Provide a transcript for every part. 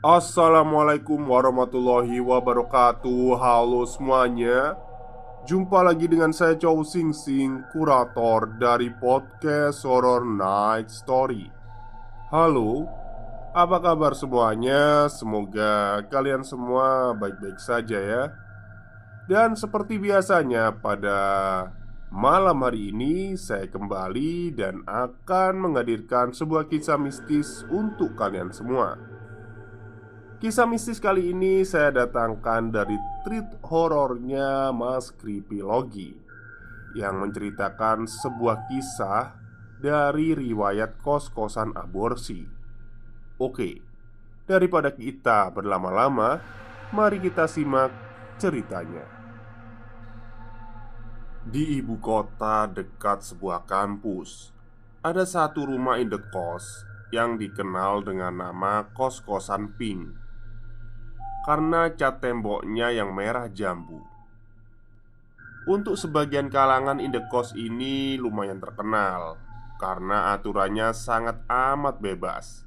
Assalamualaikum warahmatullahi wabarakatuh. Halo semuanya. Jumpa lagi dengan saya Chow Sing Sing, kurator dari podcast Horror Night Story. Halo, apa kabar semuanya? Semoga kalian semua baik-baik saja ya. Dan seperti biasanya pada malam hari ini saya kembali dan akan menghadirkan sebuah kisah mistis untuk kalian semua. Kisah mistis kali ini saya datangkan dari treat horornya Mas Creepylogi yang menceritakan sebuah kisah dari riwayat kos-kosan aborsi. Oke, daripada kita berlama-lama, mari kita simak ceritanya. Di ibu kota dekat sebuah kampus, ada satu rumah indekos yang dikenal dengan nama kos-kosan Pink karena cat temboknya yang merah jambu. Untuk sebagian kalangan indekos ini lumayan terkenal karena aturannya sangat amat bebas.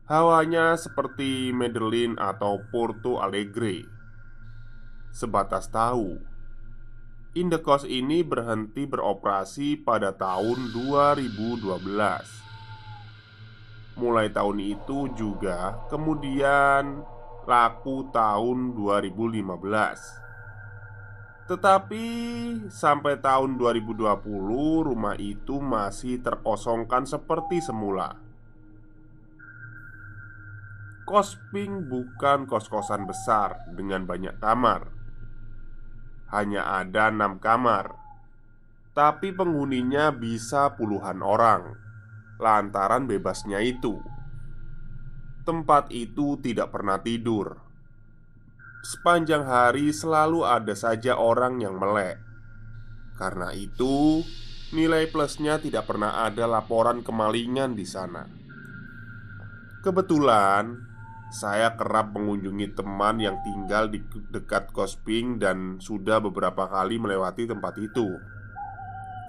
Hawanya seperti Medellin atau Porto Alegre. Sebatas tahu, indekos ini berhenti beroperasi pada tahun 2012. Mulai tahun itu juga kemudian laku tahun 2015. Tetapi sampai tahun 2020 rumah itu masih terkosongkan seperti semula. Kos Pink bukan kos-kosan besar dengan banyak kamar. Hanya ada 6 kamar. Tapi penghuninya bisa puluhan orang lantaran bebasnya itu. Tempat itu tidak pernah tidur. Sepanjang hari selalu ada saja orang yang melek. Karena itu, nilai plusnya tidak pernah ada laporan kemalingan di sana. Kebetulan, saya kerap mengunjungi teman yang tinggal di dekat kos Pink dan sudah beberapa kali melewati tempat itu.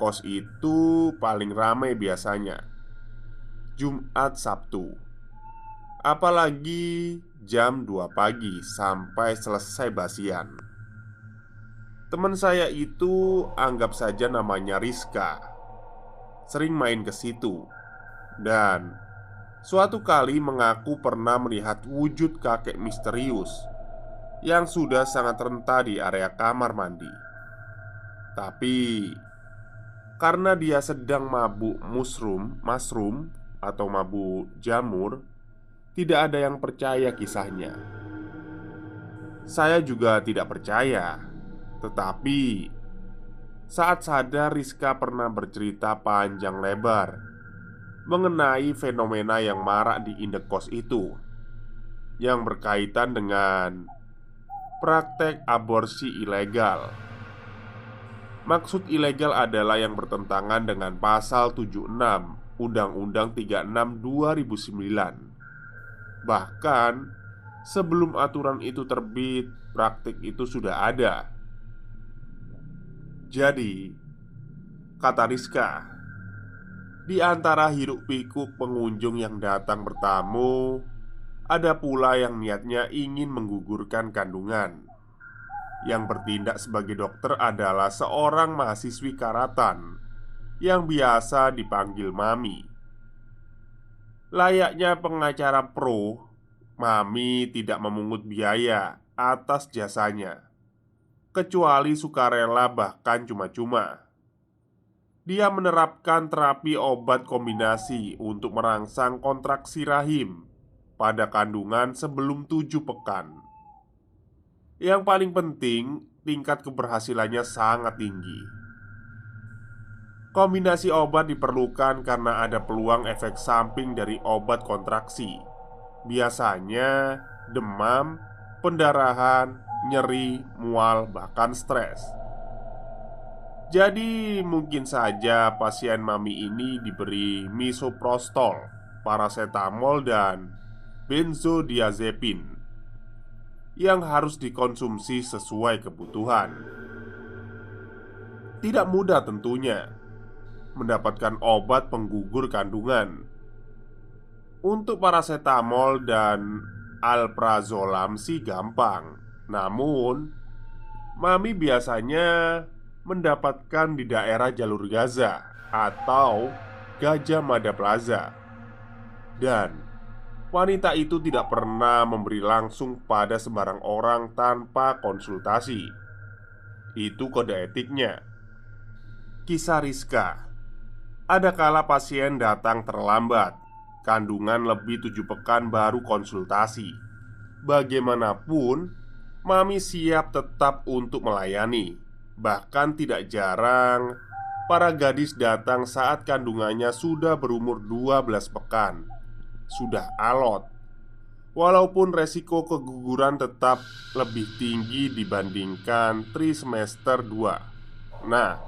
Kos itu paling ramai biasanya Jumat Sabtu. Apalagi jam 2 pagi sampai selesai basian. Teman saya itu anggap saja namanya Rizka. Sering main ke situ. Dan suatu kali mengaku pernah melihat wujud kakek misterius yang sudah sangat renta di area kamar mandi. Tapi karena dia sedang mabuk mushroom atau mabuk jamur, tidak ada yang percaya kisahnya. Saya juga tidak percaya. Tetapi saat sadar Rizka pernah bercerita panjang lebar mengenai fenomena yang marak di indekos itu, yang berkaitan dengan praktek aborsi ilegal. Maksud ilegal adalah yang bertentangan dengan pasal 76 Undang-Undang 36 2009. Bahkan sebelum aturan itu terbit, praktik itu sudah ada. Jadi, kata Rizka, di antara hiruk-pikuk pengunjung yang datang bertamu, ada pula yang niatnya ingin menggugurkan kandungan. Yang bertindak sebagai dokter adalah seorang mahasiswi karatan yang biasa dipanggil Mami. Layaknya pengacara pro, Mami tidak memungut biaya atas jasanya, kecuali sukarela bahkan cuma-cuma. Dia menerapkan terapi obat kombinasi untuk merangsang kontraksi rahim pada kandungan sebelum 7 pekan. Yang paling penting, tingkat keberhasilannya sangat tinggi. Kombinasi obat diperlukan karena ada peluang efek samping dari obat kontraksi. Biasanya demam, pendarahan, nyeri, mual, bahkan stres. Jadi mungkin saja pasien Mami ini diberi misoprostol, paracetamol, dan benzodiazepin yang harus dikonsumsi sesuai kebutuhan. Tidak mudah tentunya mendapatkan obat penggugur kandungan. Untuk paracetamol dan alprazolam sih gampang. Namun, Mami biasanya mendapatkan di daerah jalur Gaza atau Gajah Mada Plaza. Dan wanita itu tidak pernah memberi langsung pada sembarang orang tanpa konsultasi. Itu kode etiknya. Kisah Rizka. Ada kala pasien datang terlambat. Kandungan lebih 7 pekan baru konsultasi. Bagaimanapun, Mami siap tetap untuk melayani. Bahkan tidak jarang para gadis datang saat kandungannya sudah berumur 12 pekan. Sudah alot. Walaupun resiko keguguran tetap lebih tinggi dibandingkan trimester 2. Nah,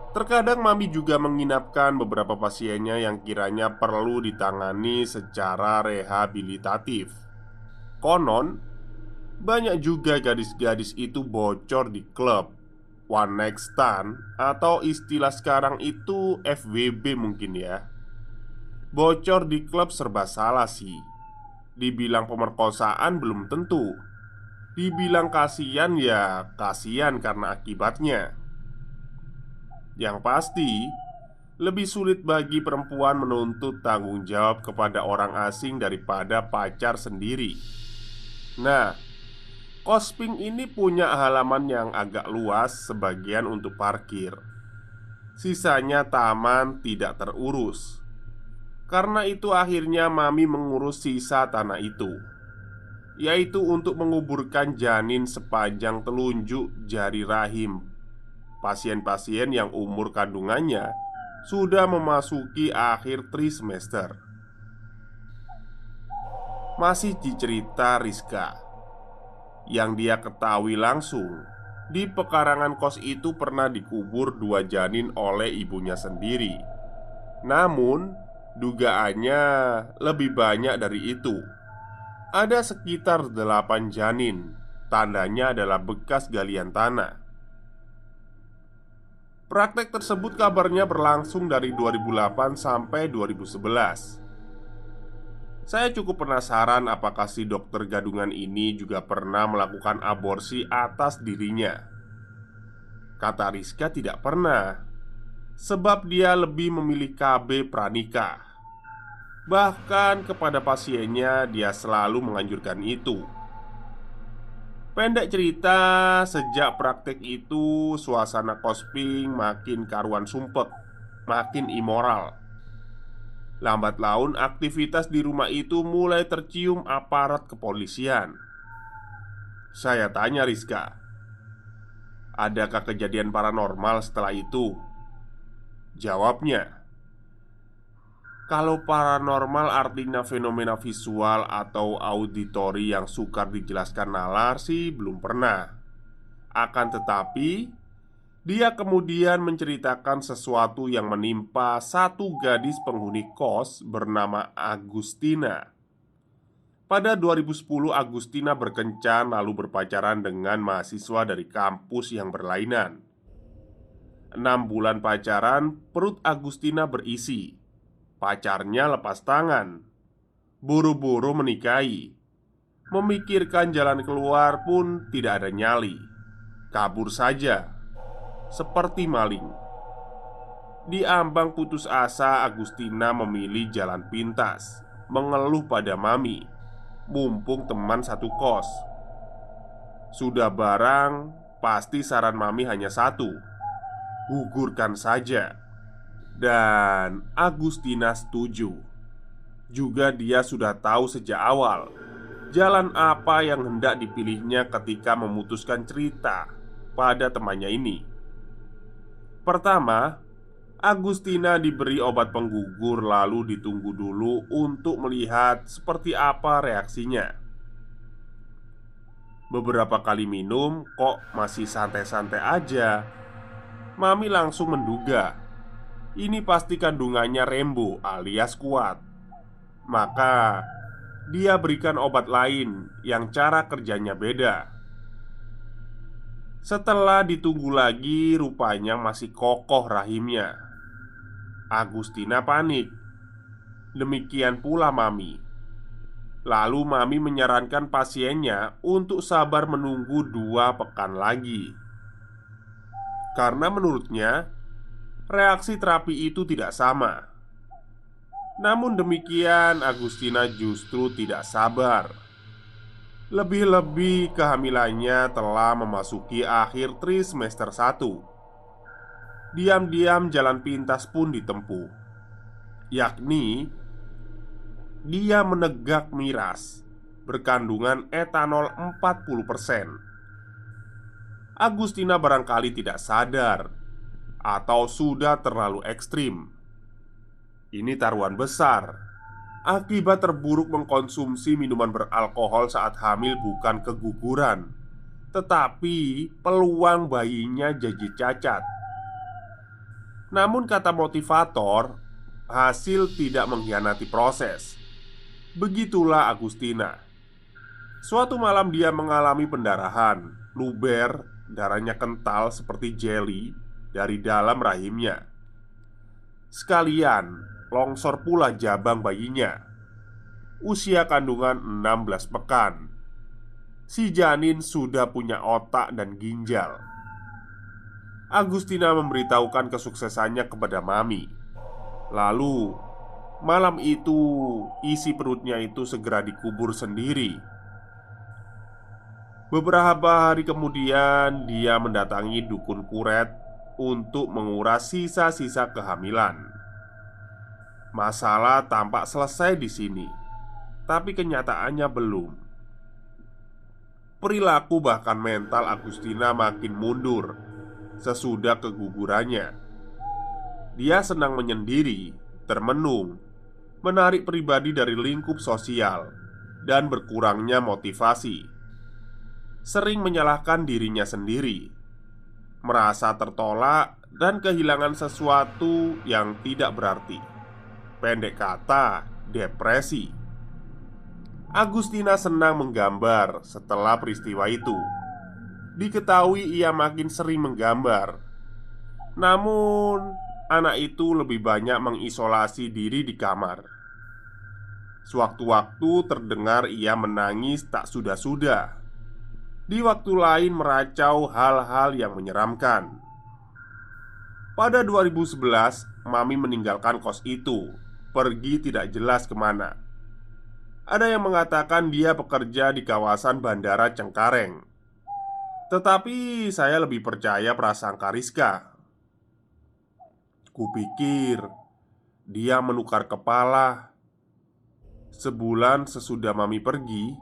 terkadang Mami juga menginapkan beberapa pasiennya yang kiranya perlu ditangani secara rehabilitatif. Konon, banyak juga gadis-gadis itu bocor di klub, one night stand, atau istilah sekarang itu FWB mungkin ya. Bocor di klub serba salah sih. Dibilang pemerkosaan belum tentu. Dibilang kasihan ya kasihan karena akibatnya. Yang pasti, lebih sulit bagi perempuan menuntut tanggung jawab kepada orang asing daripada pacar sendiri. Nah, Kosping ini punya halaman yang agak luas, sebagian untuk parkir. Sisanya taman tidak terurus. Karena itu akhirnya Mami mengurus sisa tanah itu, yaitu untuk menguburkan janin sepanjang telunjuk jari rahim pasien-pasien yang umur kandungannya sudah memasuki akhir trimester. Masih dicerita Rizka, yang dia ketahui langsung, di pekarangan kos itu pernah dikubur 2 janin oleh ibunya sendiri. Namun, dugaannya lebih banyak dari itu. Ada sekitar 8 janin. Tandanya adalah bekas galian tanah. Praktek tersebut kabarnya berlangsung dari 2008 sampai 2011. Saya cukup penasaran apakah si dokter gadungan ini juga pernah melakukan aborsi atas dirinya. Kata Rizka tidak pernah, sebab dia lebih memilih KB pranikah. Bahkan kepada pasiennya dia selalu menganjurkan itu. Pendek cerita, sejak praktek itu suasana Kosping makin karuan sumpek, makin immoral. Lambat laun aktivitas di rumah itu mulai tercium aparat kepolisian. Saya tanya Rizka, adakah kejadian paranormal setelah itu? Jawabnya, kalau paranormal artinya fenomena visual atau auditori yang sukar dijelaskan nalar sih belum pernah. Akan tetapi, dia kemudian menceritakan sesuatu yang menimpa satu gadis penghuni kos bernama Agustina. Pada 2010 Agustina berkencan lalu berpacaran dengan mahasiswa dari kampus yang berlainan. 6 bulan pacaran, perut Agustina berisi. Pacarnya lepas tangan. Buru-buru menikahi. Memikirkan jalan keluar pun tidak ada nyali. Kabur saja seperti maling. Di ambang putus asa, Agustina memilih jalan pintas, mengeluh pada Mami, mumpung teman satu kos. Sudah barang, pasti saran Mami hanya satu: gugurkan saja. Dan Agustina setuju. Juga dia sudah tahu sejak awal jalan apa yang hendak dipilihnya ketika memutuskan cerita pada temannya ini. Pertama, Agustina diberi obat penggugur lalu ditunggu dulu untuk melihat seperti apa reaksinya. Beberapa kali minum kok masih santai-santai aja. Mami langsung menduga ini pasti kandungannya rembo alias kuat. Maka dia berikan obat lain yang cara kerjanya beda. Setelah ditunggu lagi, rupanya masih kokoh rahimnya. Agustina panik. Demikian pula Mami. Lalu Mami menyarankan pasiennya untuk sabar menunggu 2 pekan lagi, karena menurutnya reaksi terapi itu tidak sama. Namun demikian, Agustina justru tidak sabar. Lebih-lebih kehamilannya telah memasuki akhir trimester 1. Diam-diam jalan pintas pun ditempuh, yakni dia menegak miras berkandungan etanol 40%. Agustina barangkali tidak sadar atau sudah terlalu ekstrim. Ini taruhan besar. Akibat terburuk mengkonsumsi minuman beralkohol saat hamil bukan keguguran, tetapi peluang bayinya jadi cacat. Namun kata motivator, hasil tidak mengkhianati proses. Begitulah Agustina. Suatu malam dia mengalami pendarahan, luber, darahnya kental seperti jeli dari dalam rahimnya. Sekalian longsor pula jabang bayinya. Usia kandungan 16 pekan. Si janin sudah punya otak dan ginjal. Agustina memberitahukan kesuksesannya kepada Mami. Lalu malam itu isi perutnya itu segera dikubur sendiri. Beberapa hari kemudian dia mendatangi dukun kuret untuk menguras sisa-sisa kehamilan. Masalah tampak selesai di sini, tapi kenyataannya belum. Perilaku bahkan mental Agustina makin mundur sesudah kegugurannya. Dia senang menyendiri, termenung, menarik pribadi dari lingkup sosial, dan berkurangnya motivasi. Sering menyalahkan dirinya sendiri, merasa tertolak, dan kehilangan sesuatu yang tidak berarti. Pendek kata, depresi. Agustina senang menggambar setelah peristiwa itu. Diketahui ia makin sering menggambar. Namun, anak itu lebih banyak mengisolasi diri di kamar. Sewaktu-waktu terdengar ia menangis tak sudah-sudah. Di waktu lain meracau hal-hal yang menyeramkan. Pada 2011, Mami meninggalkan kos itu, pergi tidak jelas kemana. Ada yang mengatakan dia bekerja di kawasan Bandara Cengkareng. Tetapi saya lebih percaya prasangka Rizka. Kupikir dia menukar kepala. Sebulan sesudah Mami pergi,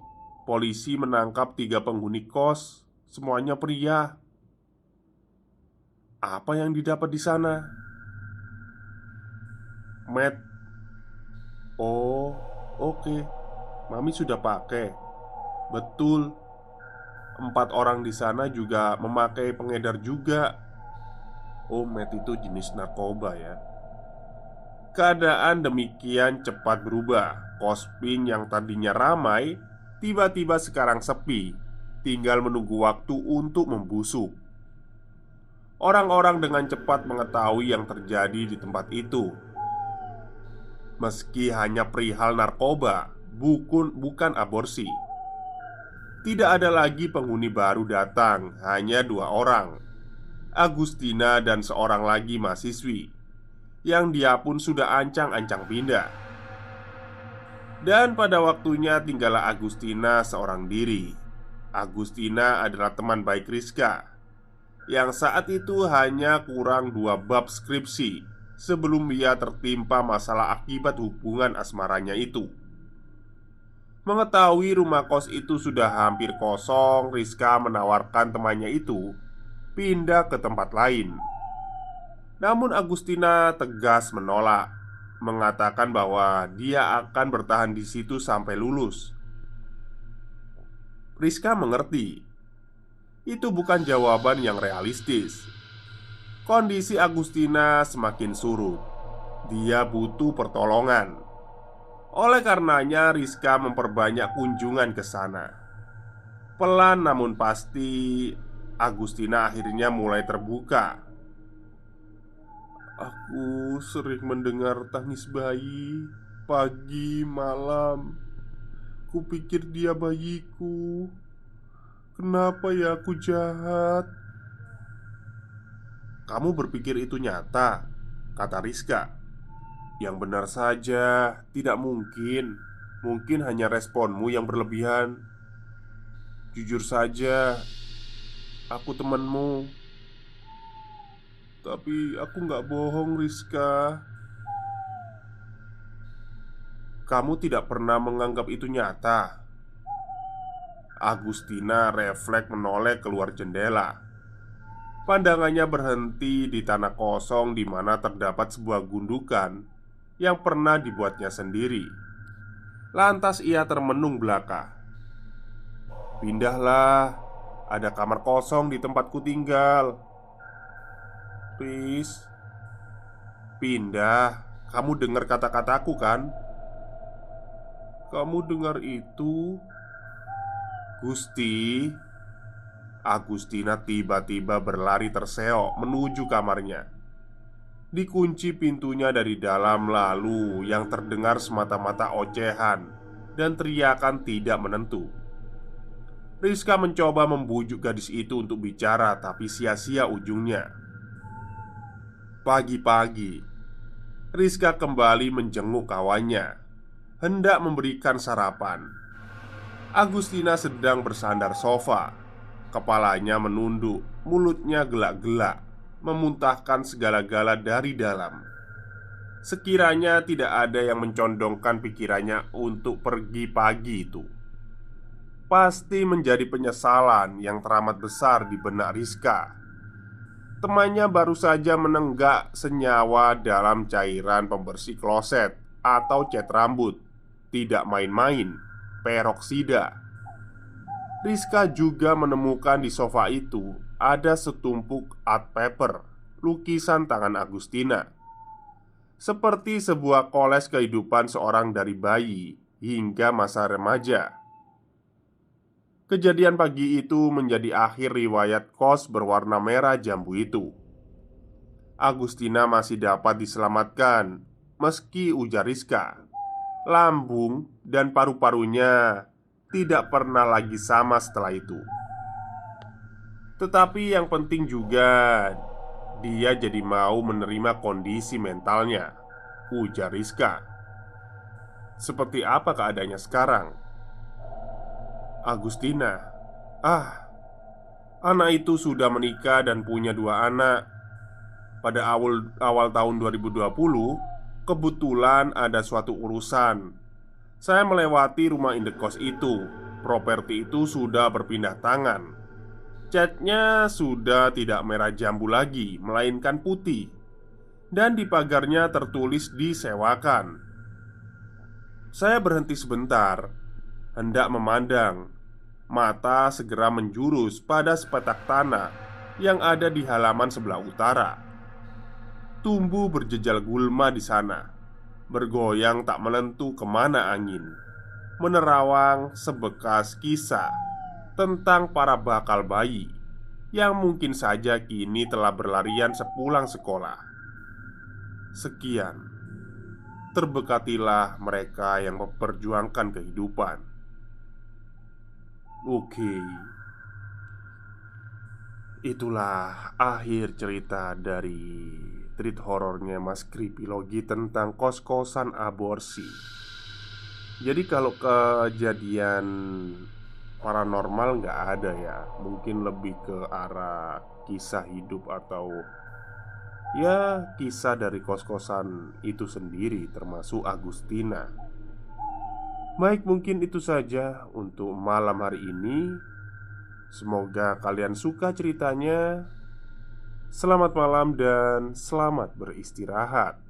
polisi menangkap 3 penghuni kos, semuanya pria. Apa yang didapat di sana? Matt. Oh, oke. Mami sudah pakai. Betul. 4 orang di sana juga memakai pengedar juga. Oh, Matt itu jenis narkoba ya. Keadaan demikian cepat berubah. Kospin yang tadinya ramai tiba-tiba sekarang sepi. Tinggal menunggu waktu untuk membusuk. Orang-orang dengan cepat mengetahui yang terjadi di tempat itu. Meski hanya perihal narkoba, bukan aborsi. Tidak ada lagi penghuni baru datang, hanya 2 orang, Agustina dan seorang lagi mahasiswi, yang dia pun sudah ancang-ancang pindah. Dan pada waktunya tinggallah Agustina seorang diri. Agustina adalah teman baik Rizka, yang saat itu hanya kurang 2 bab skripsi sebelum ia tertimpa masalah akibat hubungan asmaranya itu. Mengetahui rumah kos itu sudah hampir kosong, Rizka menawarkan temannya itu pindah ke tempat lain. Namun Agustina tegas menolak, mengatakan bahwa dia akan bertahan di situ sampai lulus. Rizka mengerti itu bukan jawaban yang realistis. Kondisi Agustina semakin surut. Dia butuh pertolongan. Oleh karenanya Rizka memperbanyak kunjungan ke sana. Pelan namun pasti Agustina akhirnya mulai terbuka. Aku sering mendengar tangis bayi. pagi, malam, kupikir dia bayiku. Kenapa ya aku jahat? Kamu berpikir itu nyata, kata Rizka. Yang benar saja, tidak mungkin. Mungkin hanya responmu yang berlebihan. Jujur saja, aku temanmu. Tapi aku nggak bohong, Rizka. Kamu tidak pernah menganggap itu nyata. Agustina refleks menoleh keluar jendela. Pandangannya berhenti di tanah kosong di mana terdapat sebuah gundukan yang pernah dibuatnya sendiri. Lantas ia termenung belaka. Pindahlah, ada kamar kosong di tempatku tinggal. Riz, pindah. Kamu dengar kata-kataku kan? Kamu dengar itu? Gusti. Agustina tiba-tiba berlari terseok menuju kamarnya. Dikunci pintunya dari dalam, lalu yang terdengar semata-mata ocehan dan teriakan tidak menentu. Rizka mencoba membujuk gadis itu untuk bicara, tapi sia-sia ujungnya. Pagi-pagi, Rizka kembali menjenguk kawannya, hendak memberikan sarapan. Agustina sedang bersandar sofa. Kepalanya menunduk, mulutnya gelak-gelak, memuntahkan segala-gala dari dalam. Sekiranya tidak ada yang mencondongkan pikirannya untuk pergi pagi itu, pasti menjadi penyesalan yang teramat besar di benak Rizka. Temannya baru saja menenggak senyawa dalam cairan pembersih kloset atau cat rambut. Tidak main-main, peroksida. Rizka juga menemukan di sofa itu ada setumpuk art paper, lukisan tangan Agustina. Seperti sebuah koles kehidupan seorang dari bayi hingga masa remaja. Kejadian pagi itu menjadi akhir riwayat kos berwarna merah jambu itu. Agustina masih dapat diselamatkan, meski ujar Rizka, lambung dan paru-parunya tidak pernah lagi sama setelah itu. Tetapi yang penting juga, dia jadi mau menerima kondisi mentalnya, ujar Rizka. Seperti apa keadaannya sekarang? Agustina, anak itu sudah menikah dan punya 2 anak. Pada awal tahun 2020, kebetulan ada suatu urusan. Saya melewati rumah indekos itu. Properti itu sudah berpindah tangan. Catnya sudah tidak merah jambu lagi, melainkan putih. Dan di pagarnya tertulis disewakan. Saya berhenti sebentar, hendak memandang. Mata segera menjurus pada sepetak tanah yang ada di halaman sebelah utara. Tumbuh berjejal gulma di sana, bergoyang tak menentu kemana angin, menerawang sebekas kisah tentang para bakal bayi yang mungkin saja kini telah berlarian sepulang sekolah. Sekian, terbekatilah mereka yang memperjuangkan kehidupan. Oke, itulah akhir cerita dari treat horornya Mas Kripilogi tentang kos-kosan aborsi. Jadi kalau kejadian paranormal nggak ada ya. Mungkin lebih ke arah kisah hidup atau ya kisah dari kos-kosan itu sendiri, termasuk Agustina. Baik, mungkin itu saja untuk malam hari ini. Semoga kalian suka ceritanya. Selamat malam dan selamat beristirahat.